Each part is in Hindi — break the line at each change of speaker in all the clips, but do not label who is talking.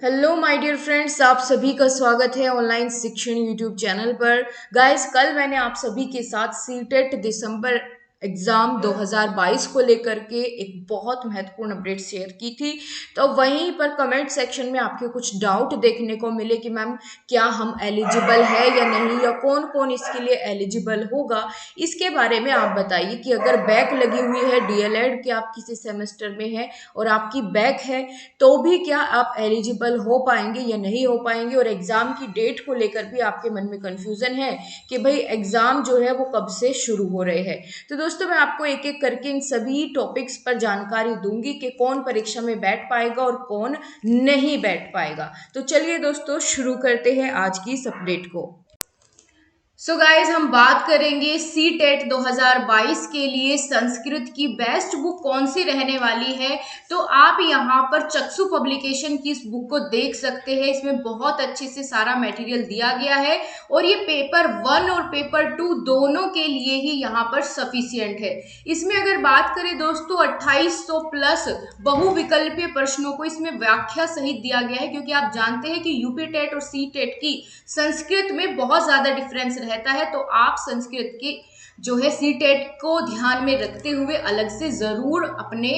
हेलो माय डियर फ्रेंड्स, आप सभी का स्वागत है ऑनलाइन शिक्षण यूट्यूब चैनल पर। गाइस, कल मैंने आप सभी के साथ सीटेट दिसंबर एग्जाम 2022 को लेकर के एक बहुत महत्वपूर्ण अपडेट शेयर की थी। तो वहीं पर कमेंट सेक्शन में आपके कुछ डाउट देखने को मिले कि मैम क्या हम एलिजिबल है या नहीं, या कौन कौन इसके लिए एलिजिबल होगा। इसके बारे में आप बताइए कि अगर बैक लगी हुई है डीएलएड के, आप किसी सेमेस्टर में है और आपकी बैक है, तो भी क्या आप एलिजिबल हो पाएंगे या नहीं हो पाएंगे। और एग्जाम की डेट को लेकर भी आपके मन में कंफ्यूजन है कि भाई एग्जाम जो है वो कब से शुरू हो रहे हैं। तो दोस्तों, मैं आपको एक एक करके इन सभी टॉपिक्स पर जानकारी दूंगी कि कौन परीक्षा में बैठ पाएगा और कौन नहीं बैठ पाएगा। तो चलिए दोस्तों, शुरू करते हैं आज की इस अपडेट को। सो गाइज, हम बात करेंगे सी टेट 2022 के लिए संस्कृत की बेस्ट बुक कौन सी रहने वाली है। तो आप यहाँ पर चक्षु पब्लिकेशन की इस बुक को देख सकते हैं। इसमें बहुत अच्छे से सारा मटेरियल दिया गया है और ये पेपर 1 और पेपर 2 दोनों के लिए ही यहाँ पर सफिशियंट है। इसमें अगर बात करें दोस्तों, 2800 प्लस बहुविकल्पीय प्रश्नों को इसमें व्याख्या सहित दिया गया है, क्योंकि आप जानते हैं कि यूपी टेट और सी टेट की संस्कृत में बहुत ज्यादा डिफरेंस रहता है। तो आप संस्कृत की जो है सी टेट को ध्यान में रखते हुए अलग से जरूर अपने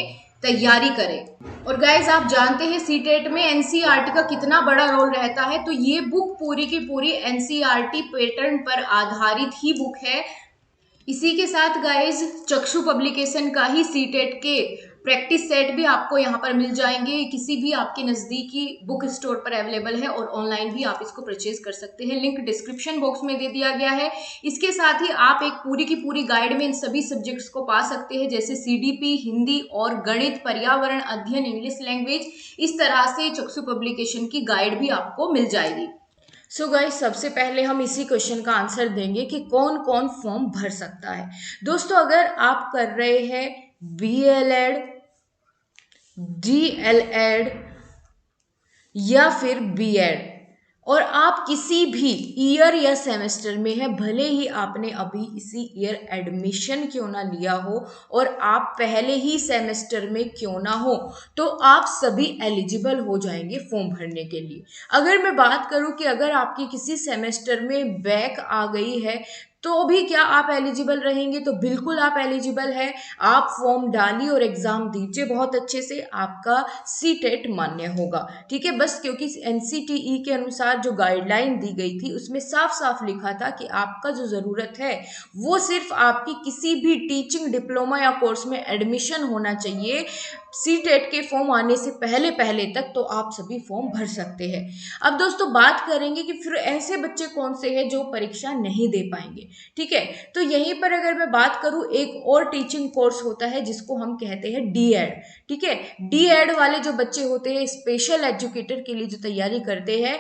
तैयारी करें। और गाइज, आप जानते हैं सी टेट में एनसीईआरटी का कितना बड़ा रोल रहता है। तो ये बुक पूरी की पूरी एनसीईआरटी पैटर्न पर आधारित ही बुक है। इसी के साथ गाइज, चक्षु पब्लिकेशन का ही सी टेट के प्रैक्टिस सेट भी आपको यहाँ पर मिल जाएंगे। किसी भी आपके नजदीकी बुक स्टोर पर अवेलेबल है और ऑनलाइन भी आप इसको परचेज कर सकते हैं। लिंक डिस्क्रिप्शन बॉक्स में दे दिया गया है। इसके साथ ही आप एक पूरी की पूरी गाइड में इन सभी सब्जेक्ट्स को पा सकते हैं, जैसे सीडीपी, हिंदी और गणित, पर्यावरण अध्ययन, इंग्लिश लैंग्वेज। इस तरह से चक्षु पब्लिकेशन की गाइड भी आपको मिल जाएगी। सो गाइस, सबसे पहले हम इसी क्वेश्चन का आंसर देंगे कि कौन कौन फॉर्म भर सकता है। दोस्तों, अगर आप कर रहे हैं बीएलएड, डीएलएड या फिर बीएड और आप किसी भी ईयर या सेमेस्टर में है, भले ही आपने अभी इसी ईयर एडमिशन क्यों ना लिया हो और आप पहले ही सेमेस्टर में क्यों ना हो, तो आप सभी एलिजिबल हो जाएंगे फॉर्म भरने के लिए। अगर मैं बात करूं कि अगर आपकी किसी सेमेस्टर में बैक आ गई है, तो भी क्या आप एलिजिबल रहेंगे? तो बिल्कुल आप एलिजिबल है। आप फॉर्म डालिए और एग्जाम दीजिए बहुत अच्छे से, आपका सी टेट मान्य होगा। ठीक है, बस क्योंकि एनसीटीई के अनुसार जो गाइडलाइन दी गई थी उसमें साफ साफ लिखा था कि आपका जो जरूरत है वो सिर्फ आपकी किसी भी टीचिंग डिप्लोमा या कोर्स में एडमिशन होना चाहिए। सी टेट के फॉर्म आने से पहले पहले तक तो आप सभी फॉर्म भर सकते हैं। अब दोस्तों, बात करेंगे कि फिर ऐसे बच्चे कौन से हैं जो परीक्षा नहीं दे पाएंगे। ठीक है, तो यहीं पर अगर मैं बात करूं, एक और टीचिंग कोर्स होता है जिसको हम कहते हैं डीएड। ठीक है, डीएड वाले जो बच्चे होते हैं, स्पेशल एजुकेटर के लिए जो तैयारी करते हैं,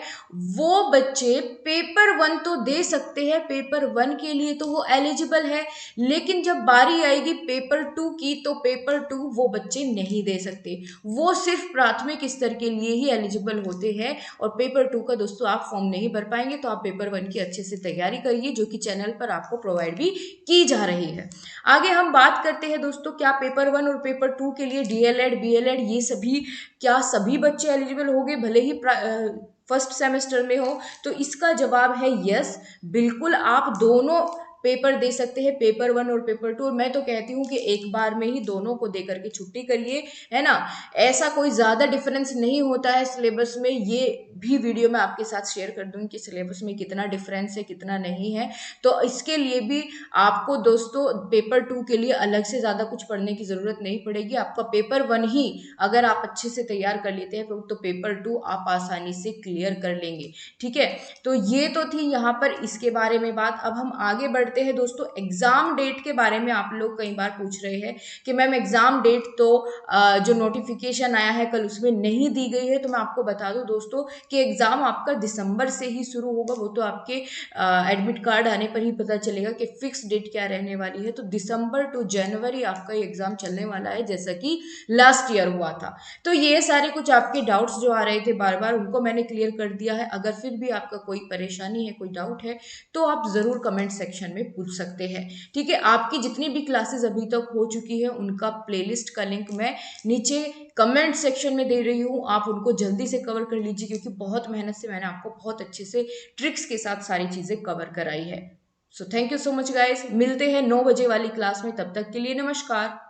वो बच्चे पेपर 1 तो दे सकते हैं, पेपर 1 के लिए तो वो एलिजिबल है। लेकिन जब बारी आएगी पेपर 2 की, तो पेपर 2 वो बच्चे नहीं दे सकते। वो सिर्फ प्राथमिक स्तर के लिए ही एलिजिबल होते हैं और पेपर 2 का दोस्तों आप फॉर्म नहीं भर पाएंगे। तो आप पेपर 1 की अच्छे से तैयारी करिए, जो कि चैनल पर आपको प्रोवाइड भी की जा रही है। आगे हम बात करते हैं दोस्तों, क्या पेपर 1 और पेपर 2 के लिए डीएलएड, बीएलएड ये सभी, क्या सभी बच्चे एलिजिबल होंगे भले ही फर्स्ट सेमेस्टर में हो? तो इसका जवाब है यस, बिल्कुल आप दोनों पेपर दे सकते हैं, पेपर 1 और पेपर 2। और मैं तो कहती हूँ कि एक बार में ही दोनों को दे करके छुट्टी करिए, है ना। ऐसा कोई ज्यादा डिफरेंस नहीं होता है सिलेबस में। ये भी वीडियो मैं आपके साथ शेयर कर दूंगी कि सिलेबस में कितना डिफरेंस है, कितना नहीं है। तो इसके लिए भी आपको दोस्तों पेपर 2 के लिए अलग से ज्यादा कुछ पढ़ने की जरूरत नहीं पड़ेगी। आपका पेपर 1 ही अगर आप अच्छे से तैयार कर लेते हैं तो पेपर 2 आप आसानी से क्लियर कर लेंगे। ठीक है, तो ये तो थी यहाँ पर इसके बारे में बात। अब हम आगे बढ़ते हैं दोस्तों, एग्जाम डेट के बारे में आप लोग कई बार पूछ रहे हैं कि मैम एग्जाम डेट तो जो नोटिफिकेशन आया है कल उसमें नहीं दी गई है। तो मैं आपको बता दूं दोस्तों कि एग्जाम आपका दिसंबर से ही शुरू होगा। वो तो आपके एडमिट कार्ड आने पर ही पता चलेगा कि फिक्स डेट क्या रहने वाली है। तो दिसंबर टू जनवरी आपका एग्जाम चलने वाला है, जैसा कि लास्ट ईयर हुआ था। तो ये सारे कुछ आपके डाउट्स जो आ रहे थे बार बार, उनको मैंने क्लियर कर दिया है। अगर फिर भी आपका कोई परेशानी है, कोई डाउट है, तो आप जरूर कमेंट सेक्शन में पूछ सकते हैं। ठीक है, आपकी जितनी भी क्लासेस अभी तक हो चुकी है उनका प्लेलिस्ट का लिंक मैं नीचे कमेंट सेक्शन में दे रही हूँ, आप उनको जल्दी से कवर कर लीजिए, क्योंकि बहुत मेहनत से मैंने आपको बहुत अच्छे से ट्रिक्स के साथ सारी चीज़ें कवर कराई है। So thank you so much guys, मिलते हैं 9 बजे वाली क्लास में, तब तक के लिए नमस्कार।